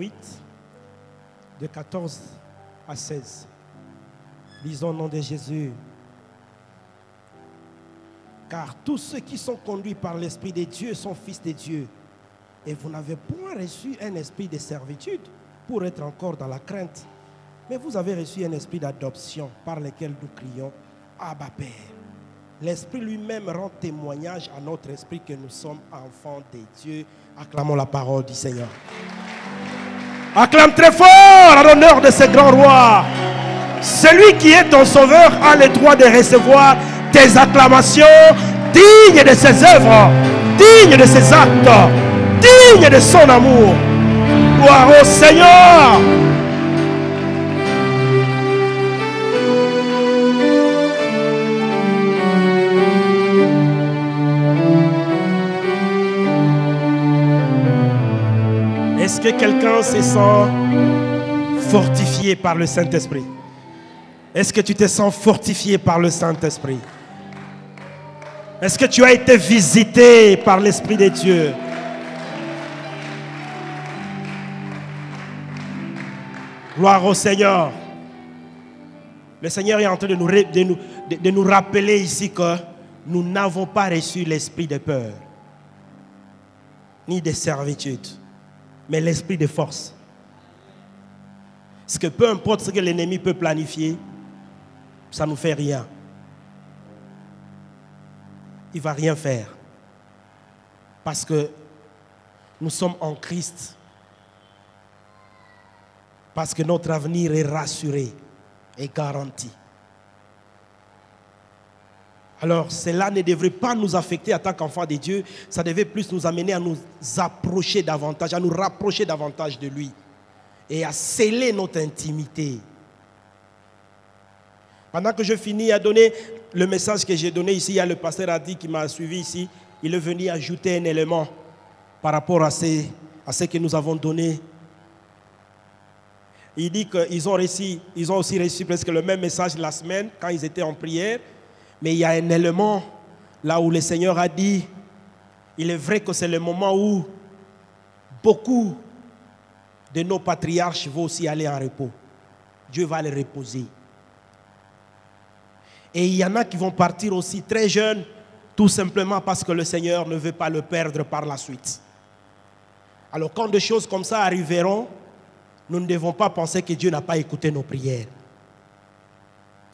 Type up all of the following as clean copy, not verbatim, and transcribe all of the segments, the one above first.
8, de 14 à 16. Lisons au nom de Jésus. Car tous ceux qui sont conduits par l'Esprit de Dieu sont fils de Dieu. Et vous n'avez point reçu un esprit de servitude pour être encore dans la crainte. Mais vous avez reçu un esprit d'adoption par lequel nous crions Abba Père. L'Esprit lui-même rend témoignage à notre esprit que nous sommes enfants de Dieu. Acclamons la parole du Seigneur. Acclame très fort à l'honneur de ce grand roi. Celui qui est ton sauveur a le droit de recevoir tes acclamations, dignes de ses œuvres, dignes de ses actes, dignes de son amour. Gloire au Seigneur. Est-ce que quelqu'un se sent fortifié par le Saint-Esprit? Est-ce que tu te sens fortifié par le Saint-Esprit? Est-ce que tu as été visité par l'Esprit de Dieu? Gloire au Seigneur. Le Seigneur est en train de nous rappeler ici que nous n'avons pas reçu l'esprit de peur, ni de servitude, mais l'esprit de force. Parce que peu importe ce que l'ennemi peut planifier, ça ne nous fait rien. Il ne va rien faire. Parce que nous sommes en Christ. Parce que notre avenir est rassuré et garanti. Alors, cela ne devrait pas nous affecter en tant qu'enfants de Dieu. Ça devait plus nous amener à nous approcher davantage, à nous rapprocher davantage de lui et à sceller notre intimité. Pendant que je finis à donner le message que j'ai donné ici, il y a le pasteur Adi qui m'a suivi ici. Il est venu ajouter un élément par rapport à ce que nous avons donné. Il dit qu'ils ont aussi reçu presque le même message la semaine quand ils étaient en prière. Mais il y a un élément là où le Seigneur a dit, il est vrai que c'est le moment où beaucoup de nos patriarches vont aussi aller en repos. Dieu va les reposer. Et il y en a qui vont partir aussi très jeunes, tout simplement parce que le Seigneur ne veut pas le perdre par la suite. Alors quand des choses comme ça arriveront, nous ne devons pas penser que Dieu n'a pas écouté nos prières.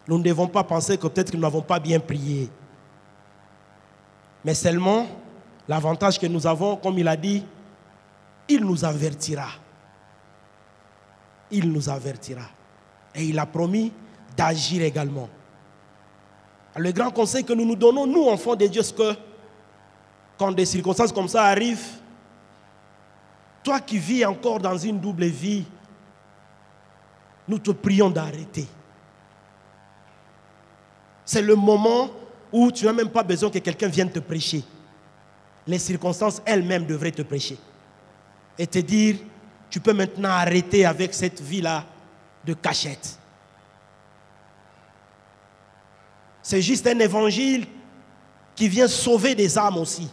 Nous ne devons pas penser que peut-être que nous n'avons pas bien prié. Mais seulement, l'avantage que nous avons, comme il a dit, il nous avertira. Il nous avertira. Et il a promis d'agir également. Le grand conseil que nous nous donnons, nous, enfants de Dieu, c'est que quand des circonstances comme ça arrivent, toi qui vis encore dans une double vie, nous te prions d'arrêter. C'est le moment où tu n'as même pas besoin que quelqu'un vienne te prêcher. Les circonstances elles-mêmes devraient te prêcher. Et te dire, tu peux maintenant arrêter avec cette vie-là de cachette. C'est juste un évangile qui vient sauver des âmes aussi.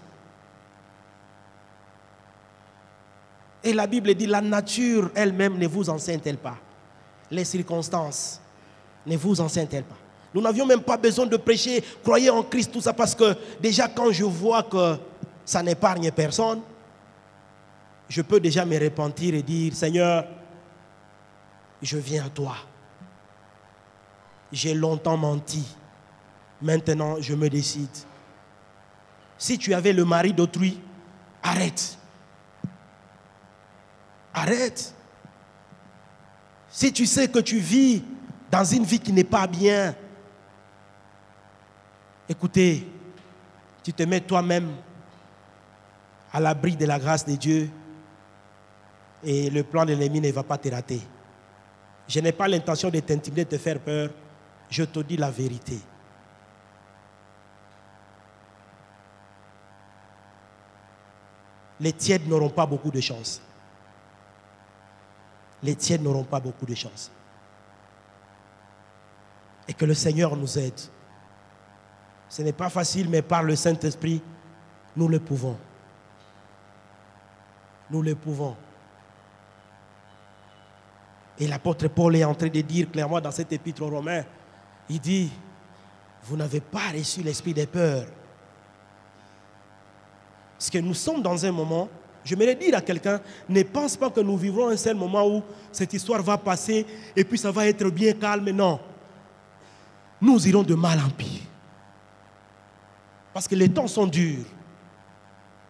Et la Bible dit, la nature elle-même ne vous enseigne-t-elle pas? Les circonstances ne vous enseignent-elles pas? Nous n'avions même pas besoin de prêcher, croyez en Christ, tout ça, parce que déjà quand je vois que ça n'épargne personne, je peux déjà me repentir et dire, Seigneur, je viens à toi. J'ai longtemps menti. Maintenant, je me décide. Si tu avais le mari d'autrui, arrête. Arrête. Si tu sais que tu vis dans une vie qui n'est pas bien, écoutez, tu te mets toi-même à l'abri de la grâce de Dieu et le plan de l'ennemi ne va pas te rater. Je n'ai pas l'intention de t'intimider, de te faire peur. Je te dis la vérité. Les tièdes n'auront pas beaucoup de chance. Les tièdes n'auront pas beaucoup de chance. Et que le Seigneur nous aide. Ce n'est pas facile, mais par le Saint-Esprit, nous le pouvons. Nous le pouvons. Et l'apôtre Paul est en train de dire clairement dans cet épître aux Romains, il dit, vous n'avez pas reçu l'esprit des peurs. Parce que nous sommes dans un moment, j'aimerais dire à quelqu'un, ne pense pas que nous vivrons un seul moment où cette histoire va passer et puis ça va être bien calme. Non. Nous irons de mal en pire. Parce que les temps sont durs.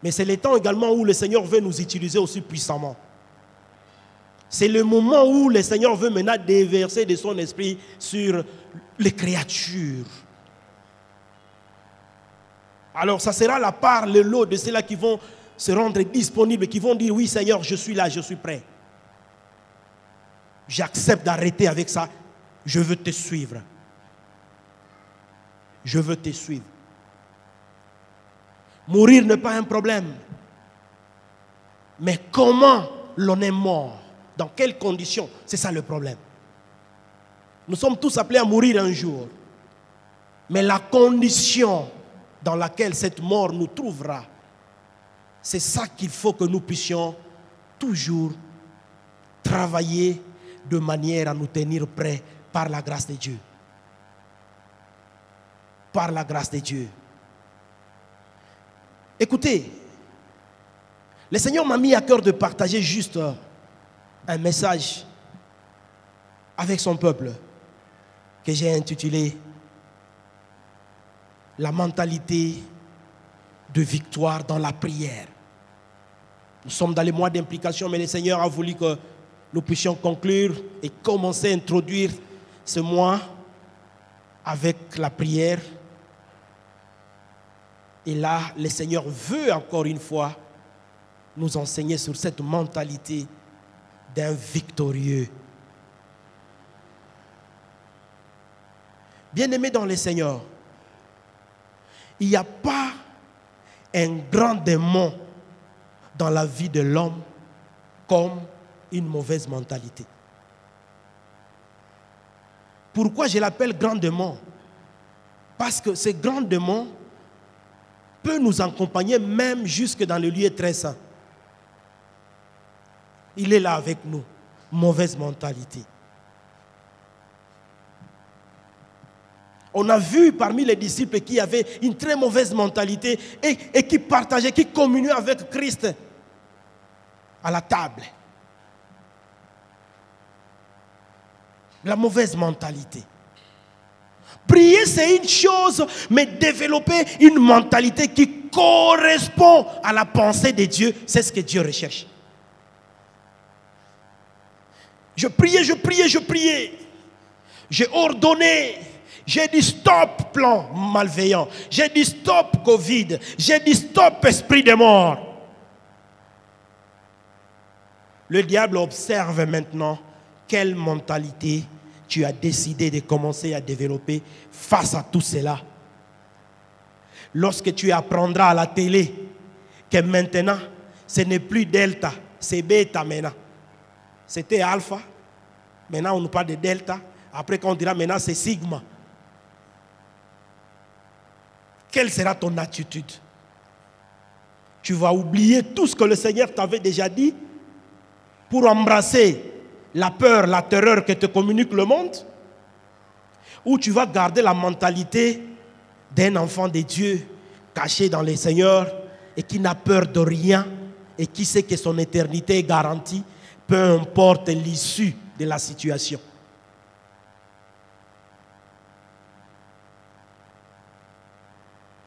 Mais c'est les temps également où le Seigneur veut nous utiliser aussi puissamment. C'est le moment où le Seigneur veut maintenant déverser de son esprit sur les créatures. Alors ça sera la part, le lot de ceux-là qui vont se rendre disponibles, qui vont dire, oui Seigneur, je suis là, je suis prêt. J'accepte d'arrêter avec ça. Je veux te suivre. Je veux te suivre. Mourir n'est pas un problème. Mais comment l'on est mort? Dans quelles conditions? C'est ça le problème. Nous sommes tous appelés à mourir un jour. Mais la condition dans laquelle cette mort nous trouvera, c'est ça qu'il faut que nous puissions toujours travailler de manière à nous tenir prêts par la grâce de Dieu. Par la grâce de Dieu. Écoutez, le Seigneur m'a mis à cœur de partager juste un message avec son peuple que j'ai intitulé « La mentalité de victoire dans la prière ». Nous sommes dans les mois d'implication, mais le Seigneur a voulu que nous puissions conclure et commencer à introduire ce mois avec la prière. Et là, le Seigneur veut encore une fois nous enseigner sur cette mentalité d'un victorieux. Bien-aimés dans le Seigneur, il n'y a pas un grand démon dans la vie de l'homme comme une mauvaise mentalité. Pourquoi je l'appelle grand démon? Parce que ce grand démon peut nous accompagner même jusque dans le lieu très saint. Il est là avec nous. Mauvaise mentalité. On a vu parmi les disciples qui avaient une très mauvaise mentalité et qui partageaient, qui communiaient avec Christ à la table. La mauvaise mentalité. Prier, c'est une chose, mais développer une mentalité qui correspond à la pensée de Dieu, c'est ce que Dieu recherche. Je priais. J'ai ordonné. J'ai dit stop plan malveillant. J'ai dit stop Covid. J'ai dit stop esprit de mort. Le diable observe maintenant quelle mentalité tu as décidé de commencer à développer face à tout cela. Lorsque tu apprendras à la télé que maintenant, ce n'est plus delta, c'est bêta maintenant. C'était alpha, maintenant on nous parle de delta. Après quand on dira maintenant c'est sigma. Quelle sera ton attitude? Tu vas oublier tout ce que le Seigneur t'avait déjà dit pour embrasser la peur, la terreur que te communique le monde? Ou tu vas garder la mentalité d'un enfant de Dieu caché dans le Seigneur et qui n'a peur de rien et qui sait que son éternité est garantie, peu importe l'issue de la situation?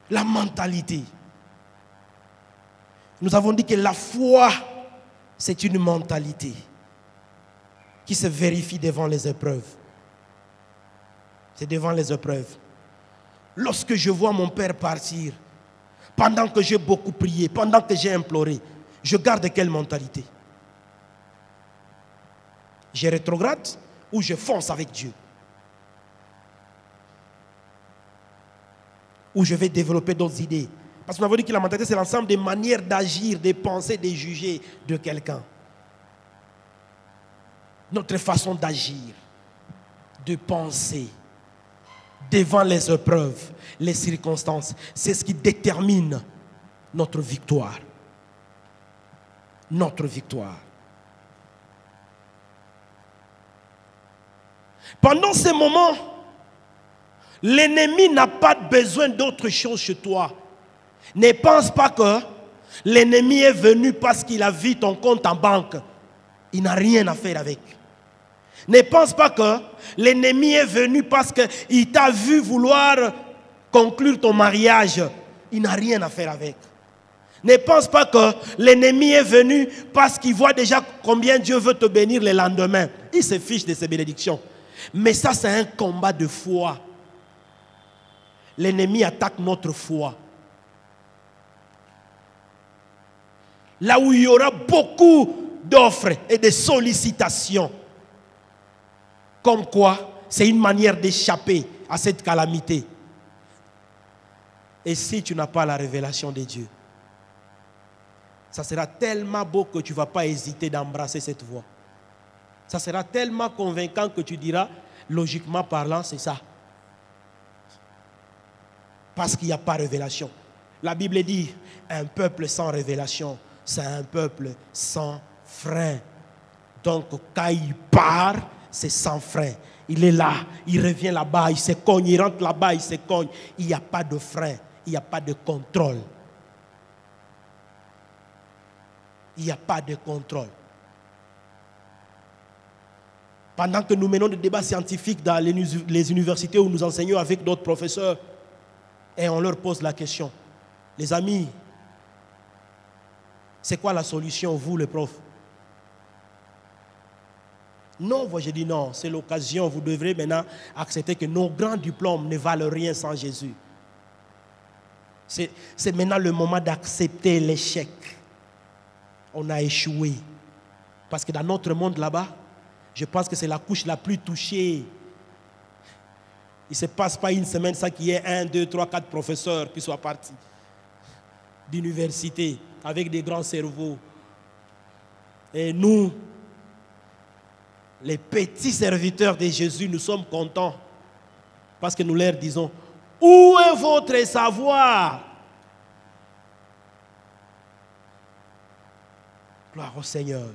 La mentalité. Nous avons dit que la foi, c'est une mentalité qui se vérifie devant les épreuves. C'est devant les épreuves. Lorsque je vois mon père partir, pendant que j'ai beaucoup prié, pendant que j'ai imploré, je garde quelle mentalité? Je rétrograde ou je fonce avec Dieu? Ou je vais développer d'autres idées? Parce qu'on a dit que la mentalité, c'est l'ensemble des manières d'agir, de penser, de juger de quelqu'un. Notre façon d'agir, de penser, devant les épreuves, les circonstances, c'est ce qui détermine notre victoire. Notre victoire. Pendant ces moments, l'ennemi n'a pas besoin d'autre chose chez toi. Ne pense pas que l'ennemi est venu parce qu'il a vu ton compte en banque. Il n'a rien à faire avec. Ne pense pas que l'ennemi est venu parce qu'il t'a vu vouloir conclure ton mariage. Il n'a rien à faire avec. Ne pense pas que l'ennemi est venu parce qu'il voit déjà combien Dieu veut te bénir le lendemain. Il se fiche de ses bénédictions. Mais ça, c'est un combat de foi. L'ennemi attaque notre foi. Là où il y aura beaucoup d'offres et de sollicitations. Comme quoi, c'est une manière d'échapper à cette calamité. Et si tu n'as pas la révélation de Dieu, ça sera tellement beau que tu ne vas pas hésiter d'embrasser cette voie. Ça sera tellement convaincant que tu diras, logiquement parlant, c'est ça. Parce qu'il n'y a pas de révélation. La Bible dit, un peuple sans révélation, c'est un peuple sans frein. Donc, quand il part, c'est sans frein. Il est là, il revient là-bas, il se cogne, il rentre là-bas, il se cogne. Il n'y a pas de frein, il n'y a pas de contrôle. Il n'y a pas de contrôle. Pendant que nous menons des débats scientifiques dans les universités où nous enseignons avec d'autres professeurs, et on leur pose la question, les amis, c'est quoi la solution, vous les profs? Non, moi je dis non, c'est l'occasion, vous devrez maintenant accepter que nos grands diplômes ne valent rien sans Jésus. C'est maintenant le moment d'accepter l'échec. On a échoué. Parce que dans notre monde là-bas, je pense que c'est la couche la plus touchée. Il ne se passe pas une semaine sans qu'il y ait 1, 2, 3, 4 professeurs qui soient partis d'université avec des grands cerveaux. Et nous, les petits serviteurs de Jésus, nous sommes contents parce que nous leur disons, où est votre savoir? Gloire au Seigneur.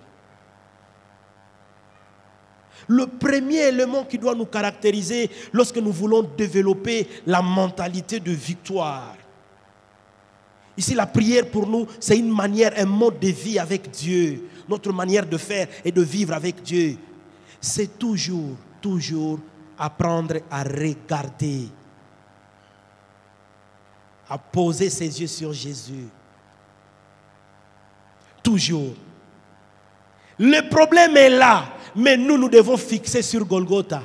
Le premier élément qui doit nous caractériser lorsque nous voulons développer la mentalité de victoire. Ici, la prière pour nous, c'est une manière, un mode de vie avec Dieu. Notre manière de faire et de vivre avec Dieu. C'est toujours apprendre à regarder, à poser ses yeux sur Jésus. Toujours. Le problème est là, mais nous devons fixer sur Golgotha.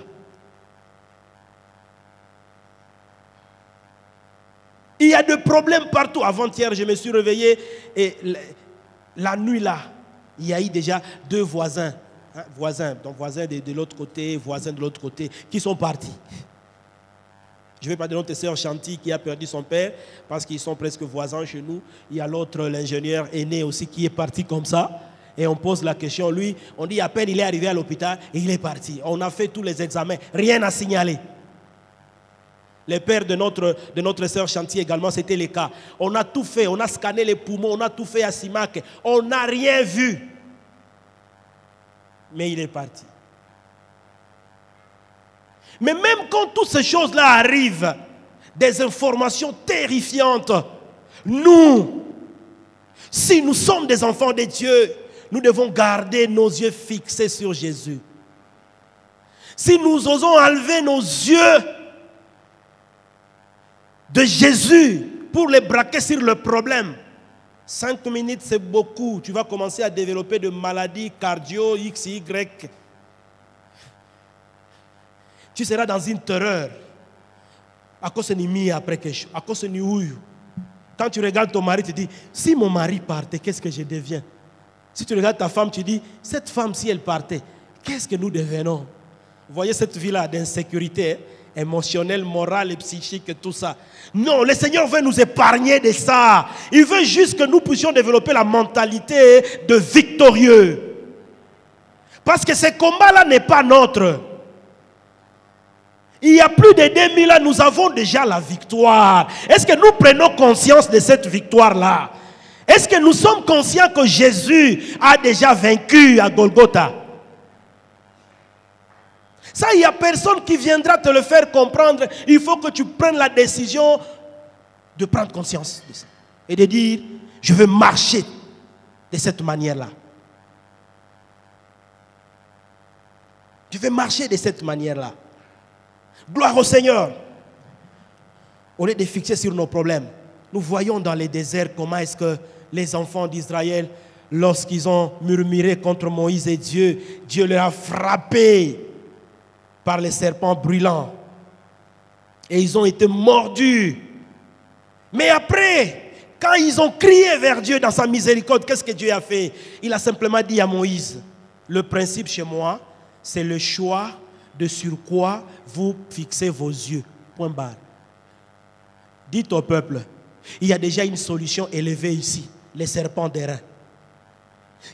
Il y a des problèmes partout. Avant-hier, je me suis réveillé et la nuit là, il y a eu déjà 2 voisins. Donc voisins de l'autre côté, voisins de l'autre côté, qui sont partis. Je vais parler de notre sœur Chanty qui a perdu son père parce qu'ils sont presque voisins chez nous. Il y a l'autre, l'ingénieur aîné aussi qui est parti comme ça. Et on pose la question, lui, on dit à peine il est arrivé à l'hôpital et il est parti. On a fait tous les examens, rien à signaler. Le père de notre sœur Chanty également, c'était le cas. On a tout fait, on a scanné les poumons, on a tout fait à Simac. On n'a rien vu. Mais il est parti. Mais même quand toutes ces choses-là arrivent, des informations terrifiantes, nous, si nous sommes des enfants de Dieu, nous devons garder nos yeux fixés sur Jésus. Si nous osons enlever nos yeux de Jésus pour les braquer sur le problème, 5 minutes c'est beaucoup. Tu vas commencer à développer de maladies cardio, X, Y. Tu seras dans une terreur. À cause de mi après quelque chose. À cause de ouïe. Quand tu regardes ton mari, tu dis, si mon mari partait, qu'est-ce que je deviens? Si tu regardes ta femme, tu dis, cette femme, si elle partait, qu'est-ce que nous devenons? Vous voyez cette vie-là d'insécurité émotionnelle, morale et psychique, tout ça. Non, le Seigneur veut nous épargner de ça. Il veut juste que nous puissions développer la mentalité de victorieux. Parce que ce combat-là n'est pas notre. Il y a plus de 2000 ans, nous avons déjà la victoire. Est-ce que nous prenons conscience de cette victoire-là? Est-ce que nous sommes conscients que Jésus a déjà vaincu à Golgotha? Ça, il n'y a personne qui viendra te le faire comprendre. Il faut que tu prennes la décision de prendre conscience de ça. Et de dire, je veux marcher de cette manière-là. Je veux marcher de cette manière-là. Gloire au Seigneur. Au lieu de fixer sur nos problèmes, nous voyons dans les déserts comment est-ce que les enfants d'Israël, lorsqu'ils ont murmuré contre Moïse et Dieu, Dieu leur a frappé par les serpents brûlants. Et ils ont été mordus. Mais après, quand ils ont crié vers Dieu dans sa miséricorde, qu'est-ce que Dieu a fait? Il a simplement dit à Moïse, le principe chez moi, c'est le choix de sur quoi vous fixez vos yeux. Point barre. Dites au peuple, il y a déjà une solution élevée ici, les serpents d'airain.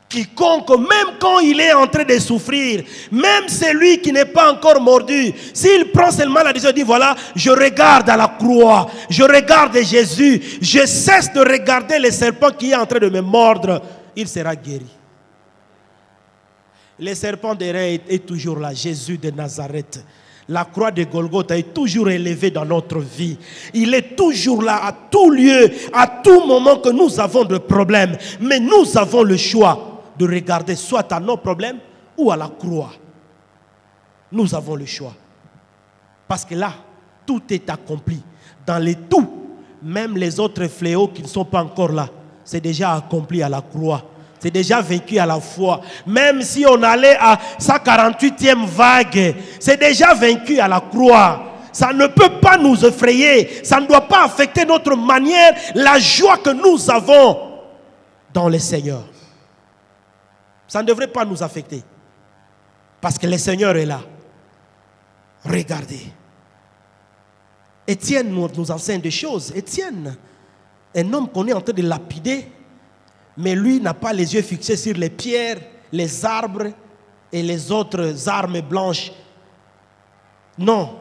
Quiconque, même quand il est en train de souffrir, même celui qui n'est pas encore mordu, s'il prend seulement la décision, dit voilà, je regarde à la croix, je regarde Jésus, je cesse de regarder les serpents qui est en train de me mordre, il sera guéri. Les serpents d'airain est toujours là, Jésus de Nazareth. La croix de Golgotha est toujours élevée dans notre vie. Il est toujours là à tout lieu, à tout moment que nous avons de problèmes. Mais nous avons le choix de regarder soit à nos problèmes ou à la croix. Nous avons le choix. Parce que là, tout est accompli. Dans les tout, même les autres fléaux qui ne sont pas encore là, c'est déjà accompli à la croix. C'est déjà vaincu à la fois. Même si on allait à sa 48e vague, c'est déjà vaincu à la croix. Ça ne peut pas nous effrayer. Ça ne doit pas affecter notre manière, la joie que nous avons dans le Seigneur. Ça ne devrait pas nous affecter. Parce que le Seigneur est là. Regardez. Étienne nous enseigne des choses. Étienne, un homme qu'on est en train de lapider, mais lui n'a pas les yeux fixés sur les pierres, les arbres et les autres armes blanches. Non,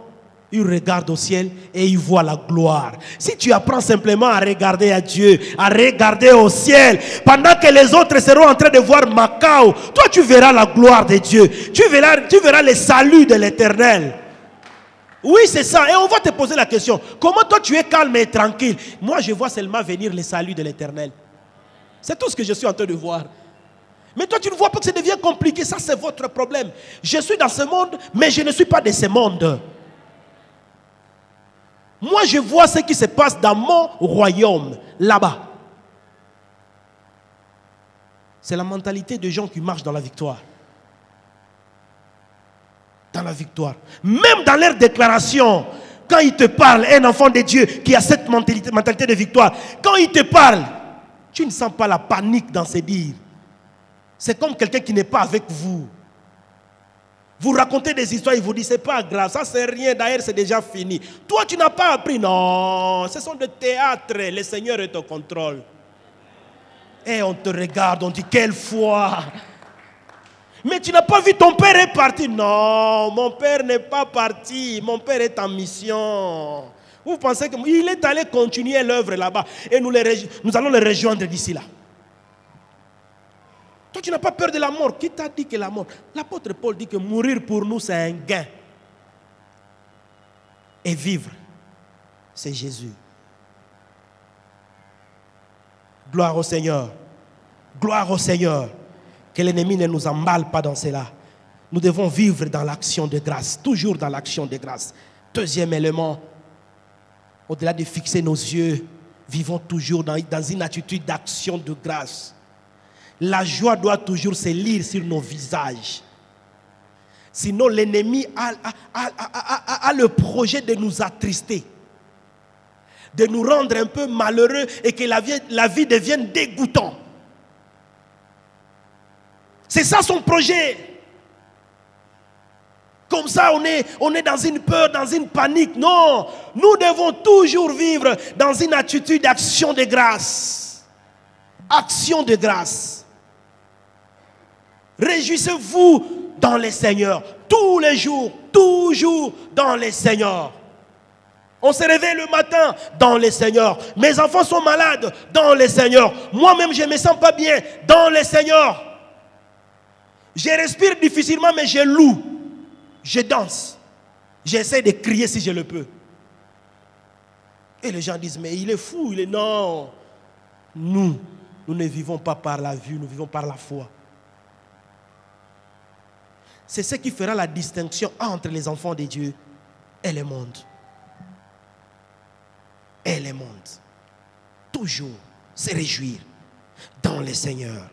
il regarde au ciel et il voit la gloire. Si tu apprends simplement à regarder à Dieu, à regarder au ciel, pendant que les autres seront en train de voir Macao, toi tu verras la gloire de Dieu. Tu verras le salut de l'Éternel. Oui, c'est ça. Et on va te poser la question. Comment toi tu es calme et tranquille? Moi je vois seulement venir le salut de l'Éternel. C'est tout ce que je suis en train de voir. Mais toi, tu ne vois pas que ça devient compliqué. Ça, c'est votre problème. Je suis dans ce monde, mais je ne suis pas de ce monde. Moi, je vois ce qui se passe dans mon royaume, là-bas. C'est la mentalité des gens qui marchent dans la victoire. Dans la victoire. Même dans leurs déclarations, quand ils te parlent, un enfant de Dieu qui a cette mentalité de victoire, quand ils te parlent, tu ne sens pas la panique dans ses dires. C'est comme quelqu'un qui n'est pas avec vous. Vous racontez des histoires, il vous dit c'est pas grave, ça c'est rien, d'ailleurs c'est déjà fini. Toi tu n'as pas appris, non, ce sont des théâtres, le Seigneur est au contrôle. Et on te regarde, on dit quelle foi. Mais tu n'as pas vu ton père est parti. Non, mon père n'est pas parti, mon père est en mission. Vous pensez qu'il est allé continuer l'œuvre là-bas et nous allons le rejoindre d'ici là. Toi, tu n'as pas peur de la mort. Qui t'a dit que la mort? L'apôtre Paul dit que mourir pour nous, c'est un gain. Et vivre, c'est Jésus. Gloire au Seigneur. Gloire au Seigneur. Que l'ennemi ne nous emballe pas dans cela. Nous devons vivre dans l'action de grâce. Toujours dans l'action de grâce. Deuxième élément. Au-delà de fixer nos yeux, vivons toujours dans une attitude d'action de grâce. La joie doit toujours se lire sur nos visages. Sinon, l'ennemi a le projet de nous attrister, de nous rendre un peu malheureux et que la vie devienne dégoûtante. C'est ça son projet. Comme ça, on est dans une peur, dans une panique. Non, nous devons toujours vivre dans une attitude d'action de grâce. Action de grâce. Réjouissez-vous dans le Seigneur. Tous les jours, toujours dans le Seigneur. On se réveille le matin dans le Seigneur. Mes enfants sont malades dans le Seigneur. Moi-même, je ne me sens pas bien dans le Seigneur. Je respire difficilement, mais je loue. Je danse. J'essaie de crier si je le peux. Et les gens disent, mais il est fou, il est... Non. Nous ne vivons pas par la vue, nous vivons par la foi. C'est ce qui fera la distinction entre les enfants de Dieu et le monde. Et le monde. Toujours se réjouir dans le Seigneur.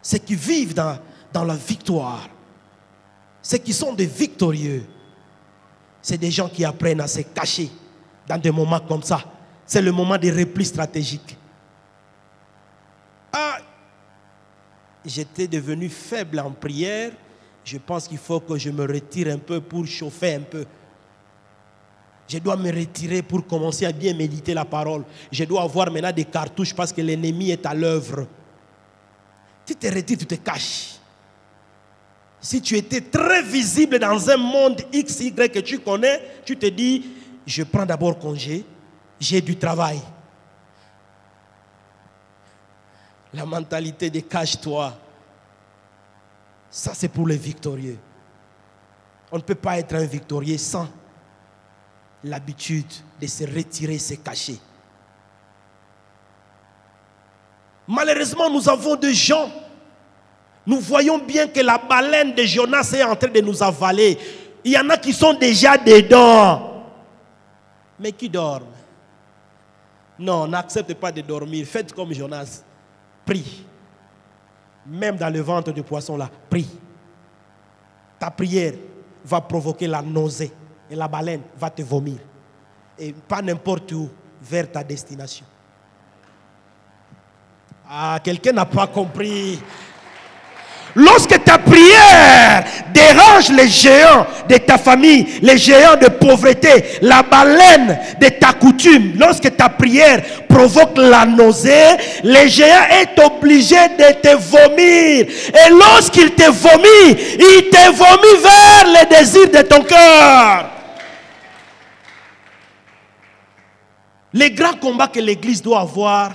Ceux qui vivent dans la victoire, ceux qui sont des victorieux, c'est des gens qui apprennent à se cacher dans des moments comme ça. C'est le moment des replis stratégiques. Ah, j'étais devenu faible en prière. Je pense qu'il faut que je me retire un peu pour chauffer un peu. Je dois me retirer pour commencer à bien méditer la parole. Je dois avoir maintenant des cartouches parce que l'ennemi est à l'œuvre. Tu te retires, tu te caches. Si tu étais très visible dans un monde X, Y que tu connais, tu te dis, je prends d'abord congé, j'ai du travail. La mentalité de cache-toi, ça c'est pour les victorieux. On ne peut pas être un victorieux sans l'habitude de se retirer, se cacher. Malheureusement, nous avons des gens. Nous voyons bien que la baleine de Jonas est en train de nous avaler. Il y en a qui sont déjà dedans. Mais qui dorment? Non, n'acceptez pas de dormir. Faites comme Jonas. Prie. Même dans le ventre du poisson là, prie. Ta prière va provoquer la nausée. Et la baleine va te vomir. Et pas n'importe où, vers ta destination. Ah, quelqu'un n'a pas compris. Lorsque ta prière dérange les géants de ta famille, les géants de pauvreté, la baleine de ta coutume, lorsque ta prière provoque la nausée, le géant est obligé de te vomir. Et lorsqu'il te vomit, il te vomit vers les désirs de ton cœur. Les grands combats que l'Église doit avoir,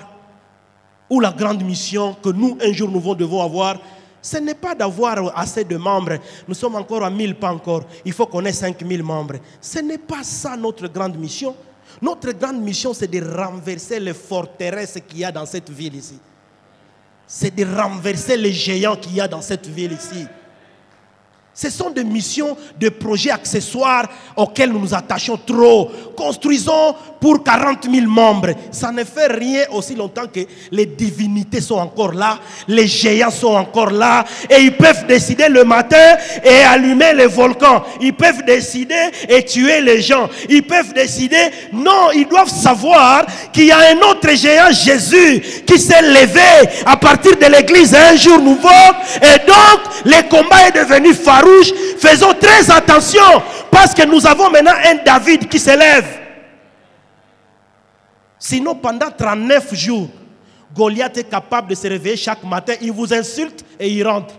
ou la grande mission que nous, un jour, nous devons avoir, ce n'est pas d'avoir assez de membres. Nous sommes encore à 1000, pas encore. Il faut qu'on ait 5000 membres. Ce n'est pas ça notre grande mission. Notre grande mission, c'est de renverser les forteresses qu'il y a dans cette ville ici. C'est de renverser les géants qu'il y a dans cette ville ici. Ce sont des missions, des projets accessoires auxquels nous nous attachons trop. Construisons pour 40 000 membres. Ça ne fait rien aussi longtemps que les divinités sont encore là, les géants sont encore là, et ils peuvent décider le matin et allumer les volcans. Ils peuvent décider et tuer les gens. Ils peuvent décider, non, ils doivent savoir qu'il y a un autre géant, Jésus, qui s'est levé à partir de l'église un jour nouveau, et donc le combat est devenu farouche. Faisons très attention parce que nous avons maintenant un David qui s'élève. Sinon, pendant 39 jours, Goliath est capable de se réveiller chaque matin. Il vous insulte et il rentre.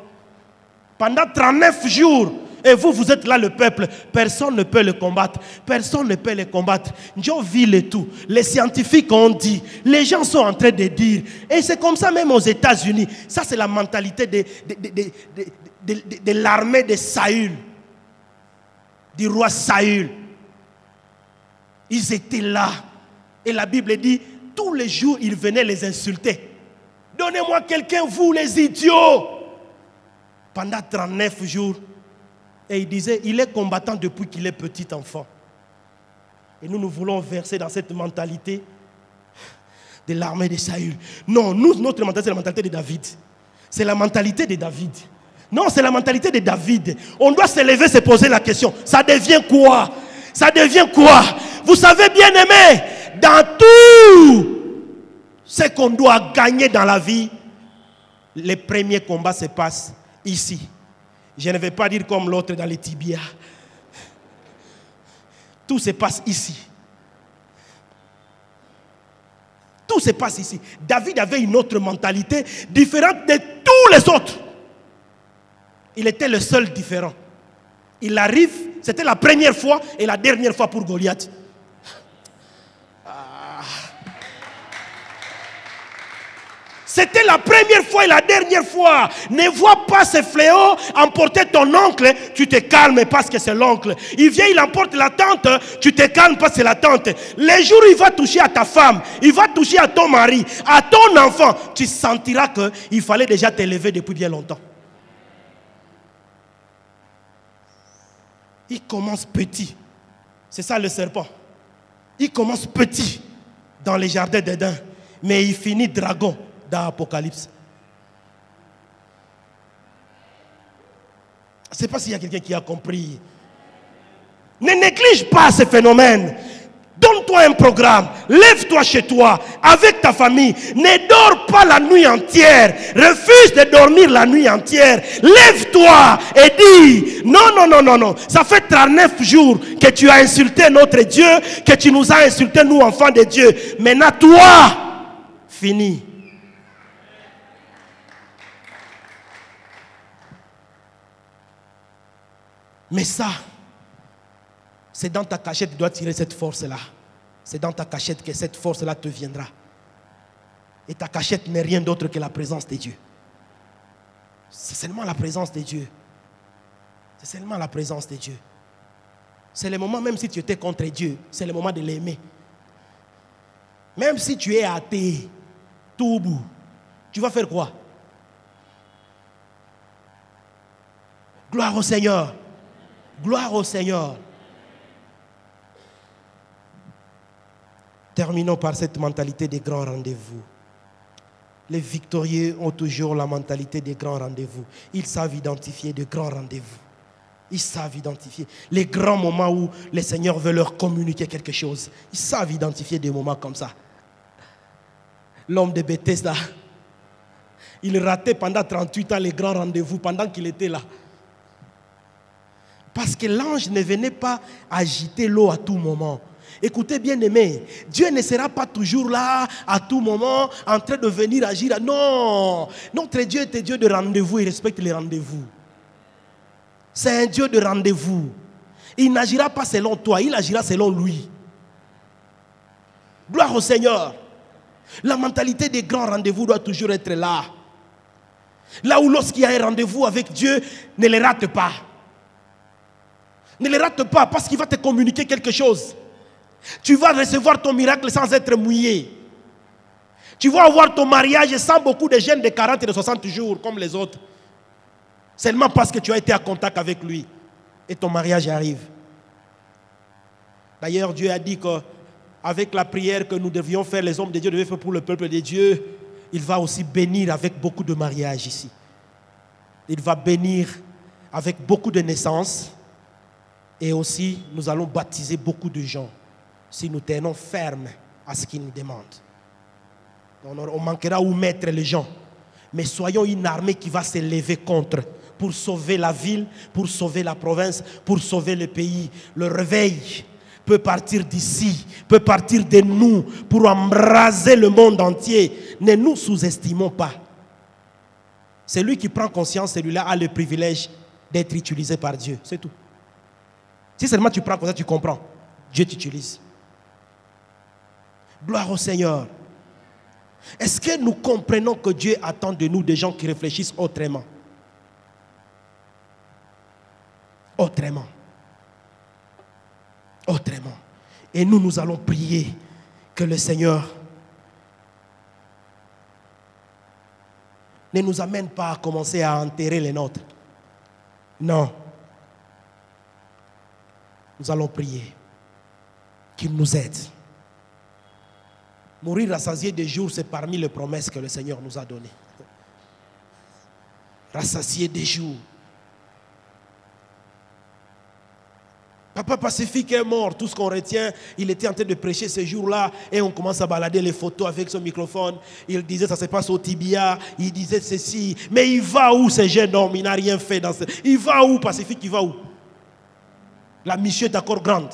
Pendant 39 jours. Et vous, vous êtes là, le peuple. Personne ne peut le combattre. Personne ne peut le combattre. Dieu vit le tout. Les scientifiques ont dit. Les gens sont en train de dire. Et c'est comme ça même aux États-Unis. Ça, c'est la mentalité de l'armée de Saül. Du roi Saül. Ils étaient là. Et la Bible dit, tous les jours, ils venaient les insulter. Donnez-moi quelqu'un, vous les idiots. Pendant 39 jours. Et il disait, il est combattant depuis qu'il est petit enfant. Et nous voulons verser dans cette mentalité de l'armée de Saül. Non, notre mentalité, c'est la mentalité de David. C'est la mentalité de David. Non, c'est la mentalité de David. On doit se lever, se poser la question. Ça devient quoi? Ça devient quoi? Vous savez, bien aimé, dans tout ce qu'on doit gagner dans la vie, les premiers combats se passent ici. Je ne vais pas dire comme l'autre dans les tibias. Tout se passe ici. Tout se passe ici. David avait une autre mentalité différente de tous les autres. Il était le seul différent. Il arrive, c'était la première fois et la dernière fois pour Goliath. C'était la première fois et la dernière fois. Ne vois pas ce fléau emporter ton oncle. Tu te calmes parce que c'est l'oncle. Il vient, il emporte la tante. Tu te calmes parce que c'est la tante. Les jours où il va toucher à ta femme, il va toucher à ton mari, à ton enfant, tu sentiras qu'il fallait déjà t'élever depuis bien longtemps. Il commence petit. C'est ça le serpent. Il commence petit dans les jardins d'Éden. Mais il finit dragon dans l'Apocalypse. Je ne sais pas s'il y a quelqu'un qui a compris. Ne néglige pas ce phénomène. Donne-toi un programme. Lève-toi chez toi, avec ta famille. Ne dors pas la nuit entière. Refuse de dormir la nuit entière. Lève-toi et dis, non, non, non, non, non. Ça fait 39 jours que tu as insulté notre Dieu, que tu nous as insulté, nous, enfants de Dieu. Maintenant, toi, fini. Mais ça, c'est dans ta cachette que tu dois tirer cette force-là. C'est dans ta cachette que cette force-là te viendra. Et ta cachette n'est rien d'autre que la présence de Dieu. C'est seulement la présence de Dieu. C'est seulement la présence de Dieu. C'est le moment, même si tu étais contre Dieu, c'est le moment de l'aimer. Même si tu es athée, tout au bout, tu vas faire quoi? Gloire au Seigneur. Gloire au Seigneur. Terminons par cette mentalité des grands rendez-vous. Les victorieux ont toujours la mentalité des grands rendez-vous. Ils savent identifier de grands rendez-vous. Ils savent identifier les grands moments où le Seigneur veut leur communiquer quelque chose. Ils savent identifier des moments comme ça. L'homme de Bethesda, il ratait pendant 38 ans les grands rendez-vous pendant qu'il était là. Parce que l'ange ne venait pas agiter l'eau à tout moment. Écoutez bien aimé, Dieu ne sera pas toujours là à tout moment en train de venir agir. Non, notre Dieu est un Dieu de rendez-vous, il respecte les rendez-vous. C'est un Dieu de rendez-vous. Il n'agira pas selon toi, il agira selon lui. Gloire au Seigneur. La mentalité des grands rendez-vous doit toujours être là. Là où lorsqu'il y a un rendez-vous avec Dieu, ne le rate pas. Ne le rate pas parce qu'il va te communiquer quelque chose. Tu vas recevoir ton miracle sans être mouillé. Tu vas avoir ton mariage sans beaucoup de jeûnes de 40 et de 60 jours comme les autres. Seulement parce que tu as été en contact avec lui. Et ton mariage arrive. D'ailleurs, Dieu a dit qu'avec la prière que nous devions faire, les hommes de Dieu devaient faire pour le peuple de Dieu, il va aussi bénir avec beaucoup de mariages ici. Il va bénir avec beaucoup de naissances. Et aussi, nous allons baptiser beaucoup de gens si nous tenons ferme à ce qu'il nous demande. On manquera où mettre les gens. Mais soyons une armée qui va se lever contre pour sauver la ville, pour sauver la province, pour sauver le pays. Le réveil peut partir d'ici, peut partir de nous pour embraser le monde entier. Ne nous sous-estimons pas. Celui qui prend conscience, celui-là a le privilège d'être utilisé par Dieu. C'est tout. Si seulement tu prends conscience, tu comprends. Dieu t'utilise. Gloire au Seigneur. Est-ce que nous comprenons que Dieu attend de nous des gens qui réfléchissent autrement? Autrement. Autrement. Et nous allons prier que le Seigneur ne nous amène pas à commencer à enterrer les nôtres. Non. Nous allons prier qu'il nous aide. Mourir rassasié des jours, c'est parmi les promesses que le Seigneur nous a données. Rassasié des jours. Papa Pacifique est mort. Tout ce qu'on retient, il était en train de prêcher ce jour-là et on commence à balader les photos avec son microphone. Il disait ça se passe au tibia. Il disait ceci. Mais il va où ce jeune homme? Il n'a rien fait dans ce... Il va où Pacifique? Il va où? La mission est encore grande.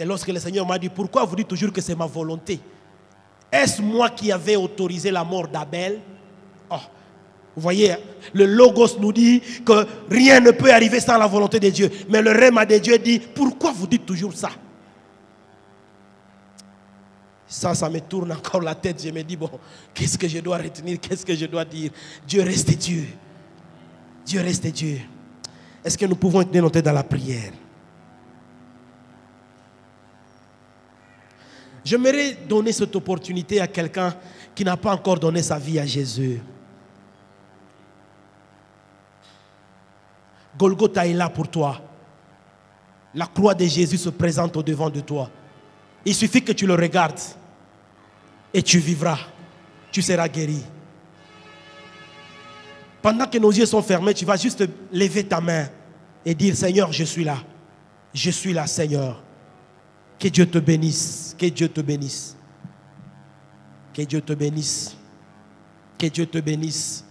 Et lorsque le Seigneur m'a dit, pourquoi vous dites toujours que c'est ma volonté? Est-ce moi qui avais autorisé la mort d'Abel? Oh, vous voyez, le Logos nous dit que rien ne peut arriver sans la volonté de Dieu. Mais le Réma de Dieu dit, pourquoi vous dites toujours ça? Ça me tourne encore la tête. Je me dis, bon, qu'est-ce que je dois retenir? Qu'est-ce que je dois dire? Dieu reste Dieu. Dieu reste Dieu. Est-ce que nous pouvons être notés dans la prière? J'aimerais donner cette opportunité à quelqu'un qui n'a pas encore donné sa vie à Jésus. Golgotha est là pour toi. La croix de Jésus se présente au-devant de toi. Il suffit que tu le regardes et tu vivras. Tu seras guéri. Pendant que nos yeux sont fermés, tu vas juste lever ta main et dire, Seigneur, je suis là. Je suis là, Seigneur. Que Dieu te bénisse. Que Dieu te bénisse. Que Dieu te bénisse. Que Dieu te bénisse.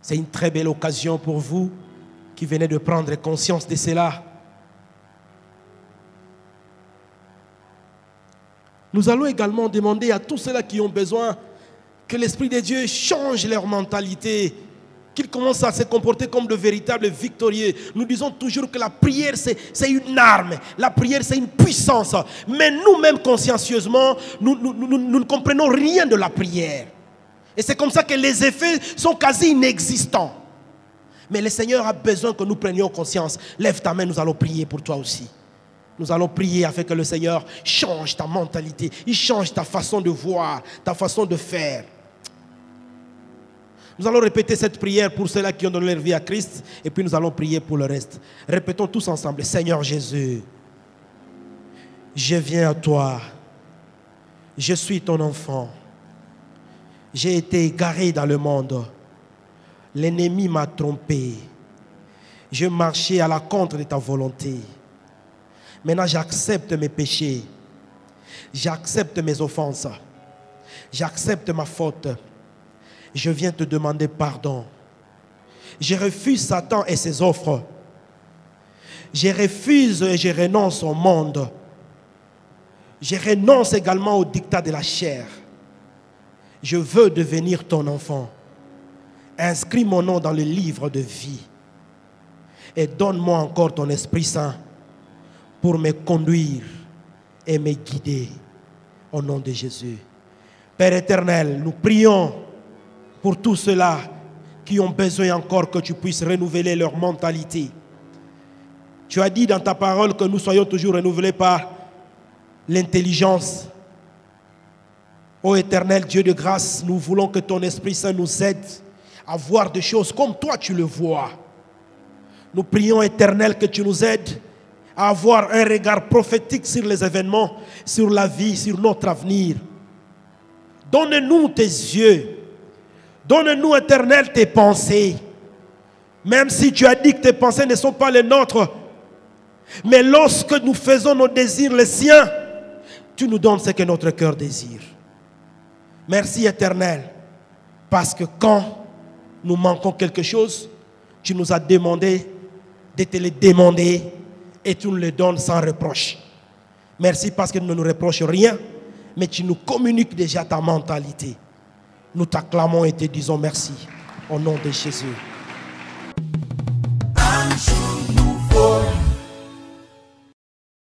C'est une très belle occasion pour vous qui venez de prendre conscience de cela. Nous allons également demander à tous ceux-là qui ont besoin que l'Esprit de Dieu change leur mentalité, qu'ils commencent à se comporter comme de véritables victorieux. Nous disons toujours que la prière, c'est une arme. La prière, c'est une puissance. Mais nous-mêmes, consciencieusement, nous ne comprenons rien de la prière. Et c'est comme ça que les effets sont quasi inexistants. Mais le Seigneur a besoin que nous prenions conscience. Lève ta main, nous allons prier pour toi aussi. Nous allons prier afin que le Seigneur change ta mentalité. Il change ta façon de voir, ta façon de faire. Nous allons répéter cette prière pour ceux-là qui ont donné leur vie à Christ. Et puis nous allons prier pour le reste. Répétons tous ensemble. Seigneur Jésus, je viens à toi. Je suis ton enfant. J'ai été égaré dans le monde. L'ennemi m'a trompé. Je marchais à la contre de ta volonté. Maintenant, j'accepte mes péchés. J'accepte mes offenses. J'accepte ma faute. Je viens te demander pardon. Je refuse Satan et ses offres. Je refuse et je renonce au monde. Je renonce également au dictat de la chair. Je veux devenir ton enfant. Inscris mon nom dans le livre de vie. Et donne-moi encore ton Esprit Saint pour me conduire et me guider au nom de Jésus. Père éternel, nous prions pour tous ceux-là qui ont besoin encore que tu puisses renouveler leur mentalité. Tu as dit dans ta parole que nous soyons toujours renouvelés par l'intelligence. Ô éternel Dieu de grâce, nous voulons que ton Esprit Saint nous aide à voir des choses comme toi tu le vois. Nous prions, éternel, que tu nous aides à avoir un regard prophétique sur les événements, sur la vie, sur notre avenir. Donne-nous tes yeux. Donne-nous, éternel, tes pensées. Même si tu as dit que tes pensées ne sont pas les nôtres. Mais lorsque nous faisons nos désirs les siens, tu nous donnes ce que notre cœur désire. Merci, éternel. Parce que quand nous manquons quelque chose, tu nous as demandé de te le demander et tu nous le donnes sans reproche. Merci parce que tu ne nous reproches rien, mais tu nous communiques déjà ta mentalité. Nous t'acclamons et te disons merci au nom de Jésus.